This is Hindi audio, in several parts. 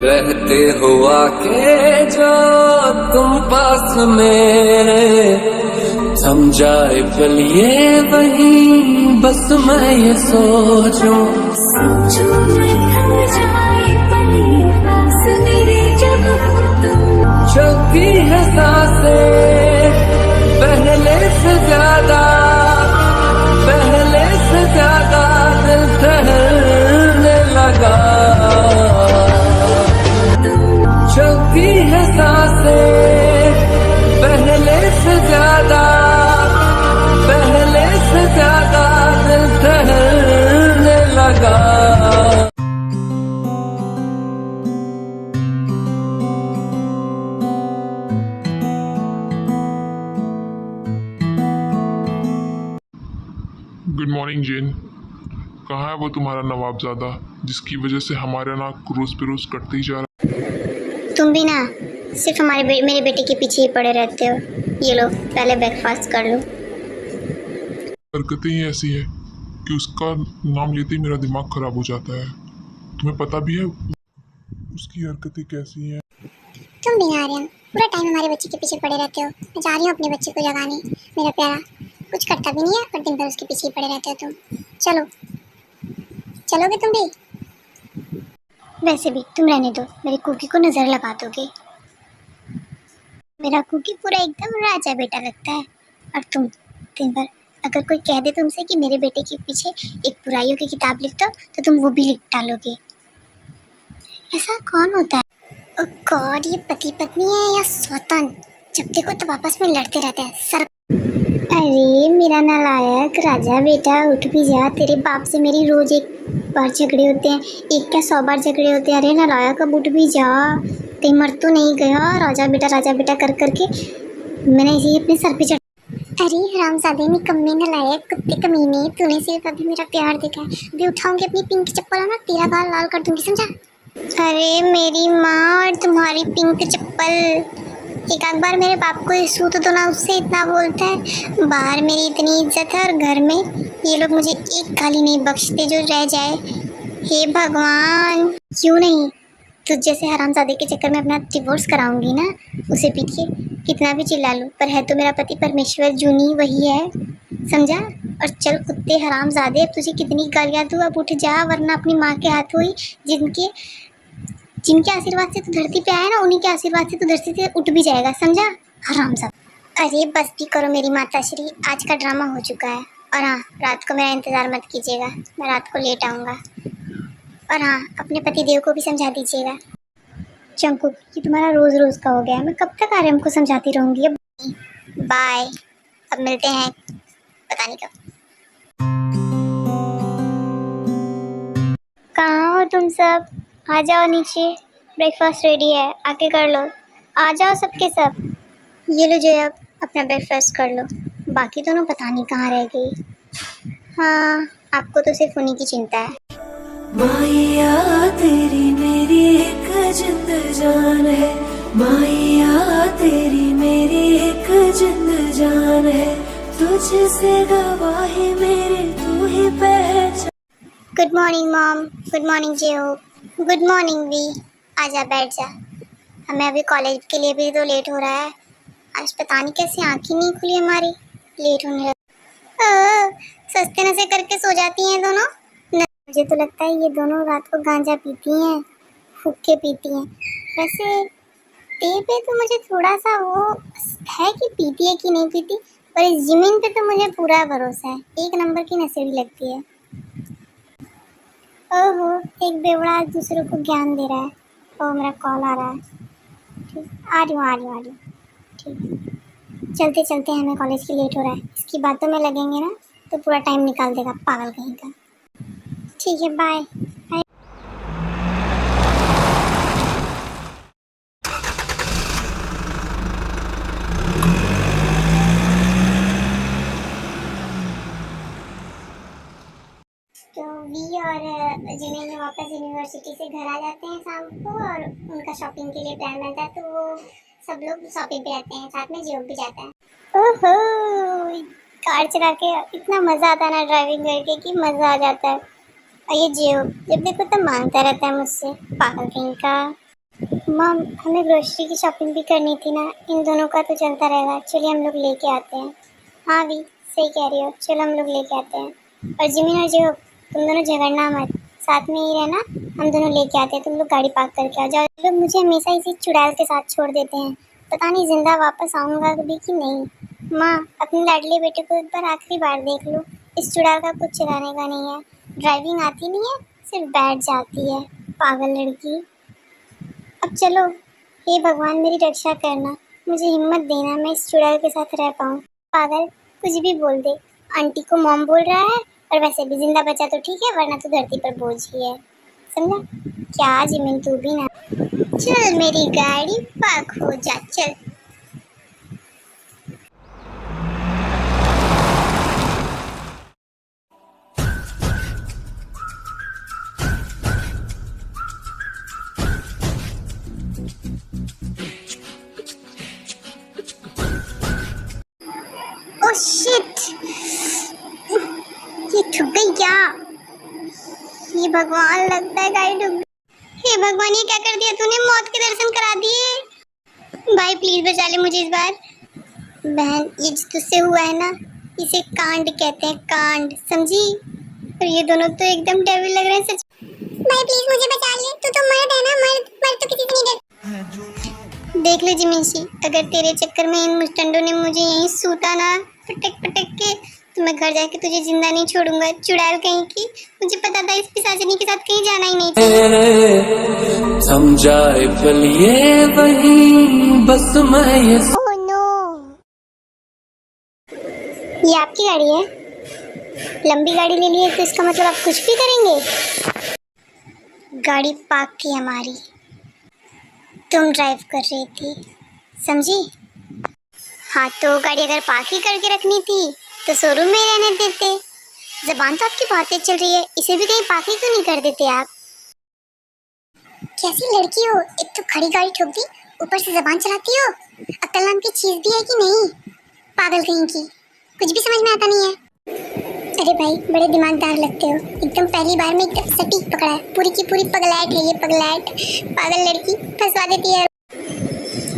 रहते हो आके जो तुम पास मेरे, थम जाए पल ये वही बस मैं ये सोचूं मैं थम जाए पल ये पास मेरे जब तुम चलती है सांसें पहले से ज्यादा, पहले से ज्यादा दिल ठहरने लगा, चलती है सांसें पहले से ज्यादा, पहले से ज्यादा दिल ठहरने लगा। गुड मॉर्निंग जेन। कहाँ है वो तुम्हारा नवाबजादा जिसकी वजह से हमारा नाक रोज पे रोज कटते ही जा रहा तुम भी ना सिर्फ मेरे बेटे के पीछे ही पड़े रहते हो। ये लो पहले ब्रेकफास्ट कर लो। है। हरकतें ही ऐसी है कि उसका नाम लेते ही मेरा दिमाग खराब हो जाता है। तुम्हें पता भी है उसकी हरकतें कैसी हैं। तुम भी ना आर्यन पूरा टाइम हमारे बच्चे के पीछे पड़े रहते हो। मैं जा रही हूँ अपने बच्चे को जगाने। मेरा प्यारा कुछ करता भी नहीं है और दिन भर उसके पीछे ही पड़े रहते हो तुम। चलो चलोगे तुम भी? वैसे भी तुम रहने दो, मेरी कुकी को नज़र लगा दोगे। मेरा कुकी पूरा एकदम राजा बेटा लगता है। और तुम दिन भर अगर कोई कह दे तुमसे कि मेरे बेटे के पीछे एक बुराइयों की किताब लिख दो तो तुम वो भी लिख डालोगे। ऐसा कौन होता है? ओह गॉड, ये पति पत्नी है या स्वतंत्र? जब देखो तो आपस में लड़ते रहते हैं सर। अरे मेरा नालायक राजा बेटा उठ भी जा। तेरे बाप से मेरी रोज एक बार झगड़े होते हैं, एक क्या 100 बार झगड़े होते हैं। अरे नालायक अब उठ भी जा, कहीं मर तो नहीं गया? राजा बेटा कर करके मैंने इसे अपने सर पे चढ़। अरे हरामजादे निकम्मे नालायक कुत्ते कमीने, तूने सिर्फ अभी मेरा प्यार देखा है। अभी उठाऊंगी अपनी पिंक चप्पल और ना तेरा गाल लाल कर दूंगी, समझा? अरे मेरी माँ और तुम्हारी पिंक चप्पल। एक आध बार मेरे बाप को सूत तो ना, उससे इतना बोलता है। बाहर मेरी इतनी इज्जत है और घर में ये लोग मुझे एक गाली नहीं बख्शते जो रह जाए। हे भगवान, क्यों नहीं तुझ जैसे हरामजादे के चक्कर में अपना डिवोर्स कराऊंगी ना। उसे पीछे कितना भी चिल्ला लूँ पर है तो मेरा पति परमेश्वर जूनी वही है, समझा? और चल कुत्ते हरामजादे, अब तुझे कितनी गालियाँ दूँ, अब उठ जा वरना अपनी माँ के हाथों ही जिनके आशीर्वाद से तू धरती पे आया ना, उन्हीं के आशीर्वाद से तू धरती से उठ भी जाएगा, समझा हरामजादा। अरे बस भी करो मेरी माता श्री, आज का ड्रामा हो चुका है। और हाँ, रात को मेरा इंतज़ार मत कीजिएगा, मैं रात को लेट आऊँगा। और हाँ, अपने पति देव को भी समझा दीजिएगा। चंकू, ये तुम्हारा रोज़ रोज़ का हो गया है, मैं कब तक आर्यन को समझाती रहूँगी। अब बाय, अब मिलते हैं पता नहीं कब। कहाँ हो तुम सब? आ जाओ नीचे, ब्रेकफास्ट रेडी है, आके कर लो। आ जाओ सबके सब। ये लो जय, अब अपना ब्रेकफास्ट कर लो। बाकी दोनों पता नहीं कहाँ रह गई। हाँ, आपको तो सिर्फ उन्हीं की चिंता है। माया तेरी मेरी एक जिंद जान है, माया तेरी मेरी एक जिंद जान है, तुझसे गवाही मेरी तू ही पहचान। Good morning mom, good morning जेहो, गुड मॉर्निंग वी। आजा बैठ जा, हमें अभी कॉलेज के लिए भी तो लेट हो रहा है। आज पता नहीं कैसे आँख ही नहीं खुली हमारी, लेट होने लगा। सस्ते नशे करके सो जाती हैं दोनों। मुझे तो लगता है ये दोनों रात को गांजा पीती हैं, हुक्के पीती हैं। वैसे ते पे तो मुझे थोड़ा सा वो है कि पीती है कि नहीं पीती, पर इस ज़मीन पे तो मुझे पूरा भरोसा है, एक नंबर की नशेड़ी लगती है। ओहो, एक बेवड़ा दूसरे को ज्ञान दे रहा है। ओह मेरा कॉल आ रहा है, ठीक आ रही हूँ ठीक। चलते चलते हमें कॉलेज की लेट हो रहा है। इसकी बातों में लगेंगे ना तो पूरा टाइम निकाल देगा पागल कहीं का। ठीक है बाय। तो वी और जिमिन वापस यूनिवर्सिटी से घर आ जाते हैं शाम को और उनका शॉपिंग के लिए प्लान बनता है, तो वो सब लोग शॉपिंग पे रहते हैं, साथ में जियो भी जाता है। ओहो, कार चला के इतना मज़ा आता है ना ड्राइविंग करके कि मज़ा आ जाता है। और ये जियो जब देखो तब मांगता रहता है मुझसे, पागल कहीं का। मम हमें ग्रोसरी की शॉपिंग भी करनी थी ना, इन दोनों का तो चलता रहेगा। चलिए हम लोग लेके आते हैं। हाँ भी सही कह रही हो, चलो हम लोग लेके आते हैं। और जिमिन और जो तुम दोनों झगड़ना मत, साथ में ही रहना। हम दोनों लेके आते हैं, तुम लोग गाड़ी पार्क करके आ जाओ। लोग मुझे हमेशा इसी चुड़ैल के साथ छोड़ देते हैं, पता नहीं जिंदा वापस आऊँगा कभी कि नहीं। माँ अपने लाडले बेटे को एक बार आखिरी बार देख लो, इस चुड़ैल का कुछ चलाने का नहीं है, ड्राइविंग आती नहीं है, सिर्फ बैठ जाती है, पागल लड़की। अब चलो, हे भगवान मेरी रक्षा करना, मुझे हिम्मत देना, मैं इस चुड़ैल के साथ रह पाऊँ। पागल कुछ भी बोल दे, आंटी को मॉम बोल रहा है, और वैसे भी जिंदा बचा तो ठीक है, वरना तो धरती पर बोझ ही है, समझा? क्या जिमिन तू भी ना। चल मेरी गाड़ी पार्क हो जा, चल। ओह शिट, ये ठुक गई क्या? ये भगवान, लगता है गाड़ी ठुक गई। हे भगवान, ये क्या कर दिया तूने, मौत के दर्शन करा दिए। भाई प्लीज बचा ले मुझे इस बार। बहन ये जो तुझसे हुआ है ना, इसे कांड कहते हैं, कांड, समझी? और ये दोनों तो एकदम डेविल लग रहे हैं सच। भाई प्लीज मुझे बचा ले, तू तो मर्द है ना, मर्द तो किसी से नहीं डरता। देख ले जिमिनशी, अगर तेरे चक्कर में इन मुस्टंडों ने मुझे यहीं सूता ना पटक पटक के, तो मैं घर जाके तुझे जिंदा नहीं छोड़ूंगा, चुड़ैल कहीं की। मुझे पता था इस पिशाचिनी के साथ कहीं जाना ही नहीं चाहिए। समझाए पलिए वही बस मैं ये। ओह नो, ये आपकी गाड़ी है? लंबी गाड़ी ले ली है तो इसका मतलब आप कुछ भी करेंगे? गाड़ी पार्क की हमारी, तुम ड्राइव कर रही थी, समझी? हाँ तो गाड़ी अगर पार्क ही करके रखनी थी तो शोरूम में रहने देते। जबान तो आपकी बहुत तेज चल रही है, इसे भी कहीं पार्क ही क्यों नहीं कर देते आप? कैसी लड़की हो, एक तो खड़ी गाड़ी ठोक दी, ऊपर से जबान चलाती हो। अक्ल नाम की चीज भी है कि नहीं? पागल कहीं की, कुछ भी समझ में आता नहीं है। अरे भाई बड़े दिमागदार लगते हो, एकदम पहली बार में एकदम सटीक पकड़ा है। पूरी की पूरी पगलैट है ये, पगलैट, पागल लड़की फंसवा देती है।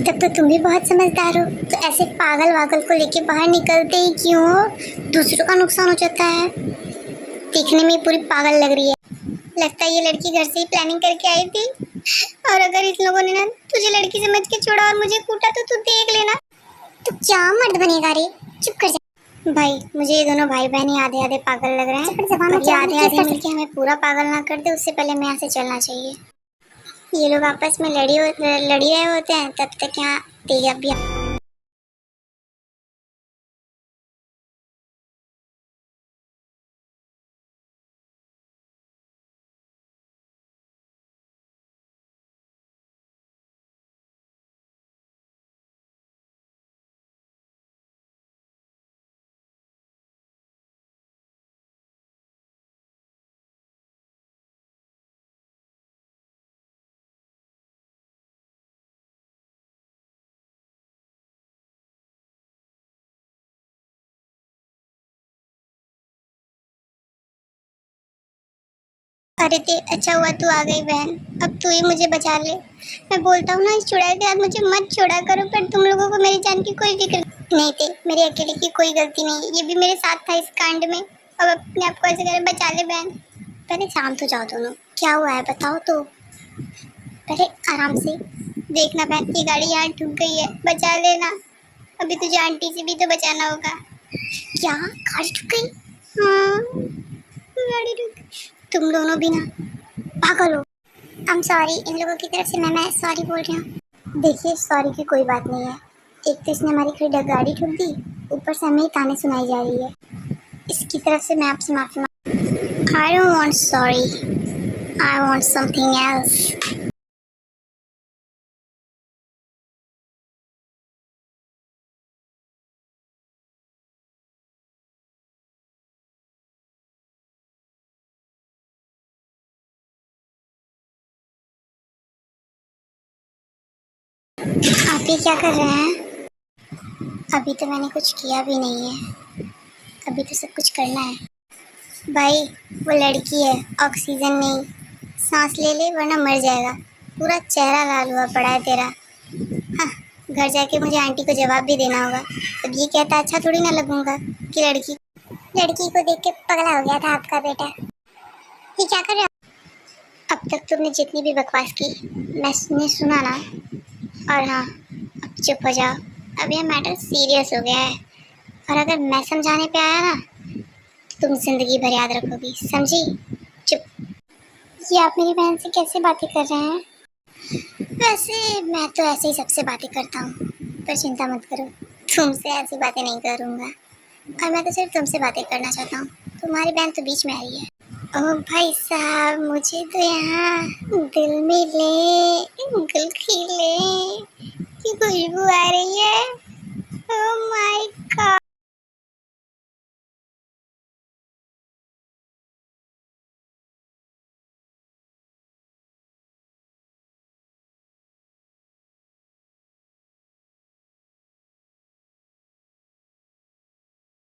तब तो तुम भी बहुत समझदार हो, तो ऐसे पागल वागल को लेके बाहर निकलते ही क्यों हो? दूसरों का नुकसान हो जाता है। देखने में पूरी पागल लग रही है, लगता है ये लड़की घर से ही प्लानिंग करके आई थी। और अगर इस लोगों ने ना तुझे लड़की समझ के छोड़ा और मुझे कूटा तो तू देख लेना। तू क्या मर्द बनेगा रे, चुप कर जा। भाई मुझे ये दोनों भाई बहन ही आधे आधे पागल लग रहे हैं, ये आधे आधे मिलके हमें पूरा पागल ना कर दे, उससे पहले हमें यहाँ से चलना चाहिए। ये लोग आपस में लड़ी रहे होते हैं, तब तक यहाँ तेजा भी। अरे ते अच्छा हुआ तू आ गई बहन, अब तू ही मुझे बचा ले। मैं बोलता हूँ ना इस चुड़ैल के साथ मुझे मत छोड़ा करो, पर तुम लोगों को मेरी जान की कोई फिक्र नहीं थी। मेरे अकेले की कोई गलती नहीं, ये भी मेरे साथ था इस कांड में। अब अपने आप को ऐसे करे, बचा ले बहन। पहले शांत हो जाओ दोनों, क्या हुआ है बताओ तो, पहले आराम से। देखना बहन ये गाड़ी यहाँ ठुक गई है, बचा लेना। अभी तुझे आंटी से भी तो बचाना होगा। क्या गाड़ी ठुक गई? हाँ गाड़ी ठुक गई। तुम दोनों भी ना पागल हो। आई एम सॉरी, इन लोगों की तरफ से मैं सॉरी बोल रही हूँ। देखिए सॉरी की कोई बात नहीं है, एक तो इसने हमारी खड़ी गाड़ी ठुक दी, ऊपर से हमें ताने सुनाई जा रही है। इसकी तरफ से मैं आपसे माफी मांग। I don't want sorry, I want something else. आप ये क्या कर रहे हैं? अभी तो मैंने कुछ किया भी नहीं है, अभी तो सब कुछ करना है। भाई वो लड़की है, ऑक्सीजन नहीं, सांस ले ले वरना मर जाएगा। पूरा चेहरा लाल हुआ पड़ा है तेरा। हाँ, घर जाके मुझे आंटी को जवाब भी देना होगा। अब ये कहता अच्छा थोड़ी ना लगूंगा कि लड़की को देख के पगला हो गया था आपका बेटा। ये क्या कर रहे हो? अब तक तुमने जितनी भी बकवास की मैंने सुना ना। और हाँ, अब चुप हो जाओ। अब यह मैटर सीरियस हो गया है, और अगर मैं समझाने पे आया ना तो तुम जिंदगी भर याद रखोगी, समझी? चुप। ये आप मेरी बहन से कैसे बातें कर रहे हैं? वैसे मैं तो ऐसे ही सबसे बातें करता हूँ, पर चिंता मत करो, तुमसे ऐसी बातें नहीं करूँगा। और मैं तो सिर्फ तुमसे बातें करना चाहता हूँ, तुम्हारी बहन तो बीच में आ रही है। ओह भाई साहब, मुझे तो यहाँ दिल में ले गुल खिले की खुशबू आ रही है। Oh my God.